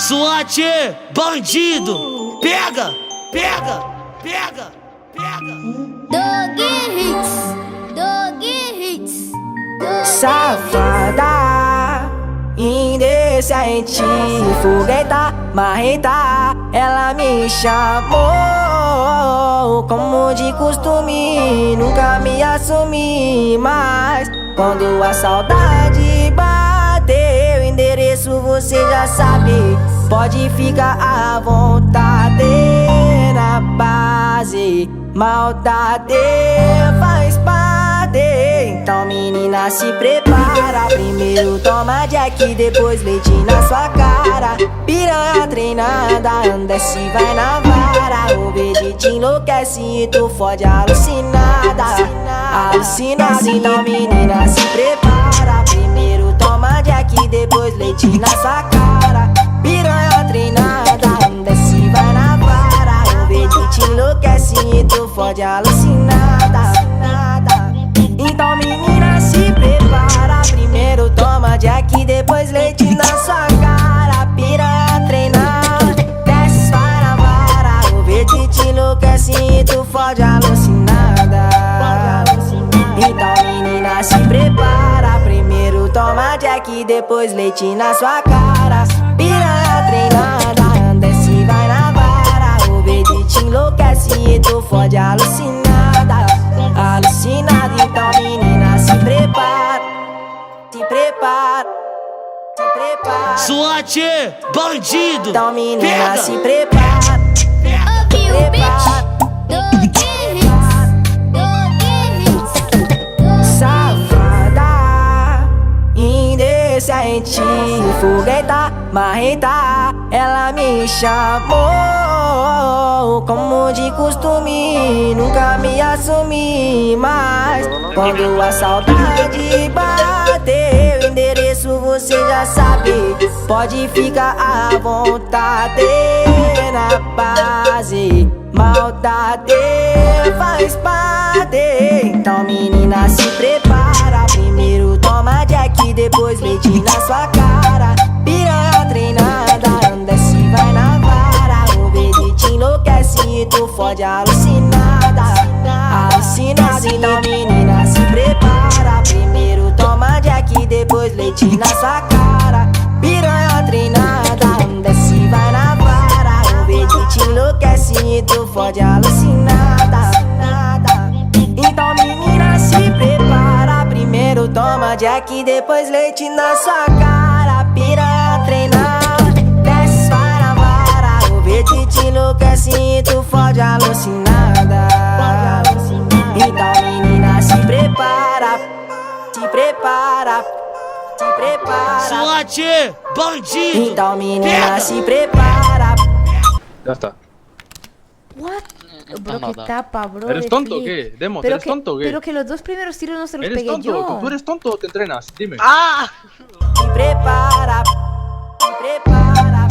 SWAT, bandido, pega, pega, pega, pega. Dog Hits. Safada, indecente, fogueta, marreta. Ela me chamou como de costume, nunca me assumi. Mas quando a saudade bateu, endereço você já sabe. Pode ficar à vontade na base, maldade faz parte. Então menina se prepara, primeiro toma Jack, depois leite na sua cara. Piranha treinada, desce vai na vara. O verde te enlouquece e tu fode alucinada. Alucinada, então menina se prepara, primeiro toma Jack, depois leite na sua cara. Piranha treinada, desce vai na vara. O verde te enlouquece e tu fode alucinada. Então menina se prepara, primeiro toma Jack, depois leite na sua cara. Piranha treinada, desce vai na vara. O verde te enlouquece e tu fode alucinada. Então menina se prepara, primeiro toma Jack, depois leite na sua cara. Piranha treinada, desce vai na vara. O verde te enlouquece e tu fode alucinada. Alucinada, então menina se prepara, se prepara, se prepara. SWAT, bandido, então menina pega, se prepara, se prepara. Safada, indecente, fogueta, marreta. Ela me chamou como de costume, nunca me assumi. Mas quando a saudade bateu, endereço você já sabe. Pode ficar à vontade na base, maldade faz parte. Então menina se prepara, primeiro toma Jack, depois leite na sua cara. Piranha treinada, desce vai na vara. O verde te enlouquece e tu fode alucinada. Alucinada, então menina se prepara, primeiro toma Jack, depois leite na sua cara. Piranha treinada, desce vai na vara. O verde te enlouquece e tu fode alucinada. Então menina se prepara, primeiro toma Jack, depois leite na sua cara. Piranha treinada, desce vai na vara. O verde te enlouquece e tu fode alucinada. Então menina se prepara, se prepara, se prepara. SWAT, bandido, Então menina pega, se prepara. Ya está. What? Bro, qué nada. tapa, bro. ¿Eres de tonto o flip. qué? Demos, Pero ¿eres que, tonto o qué? pero que los dos primeros tiros no se los ¿Eres pegué tonto? yo. ¿Tú eres tonto o te entrenas? Dime. ah! Se prepara, se prepara.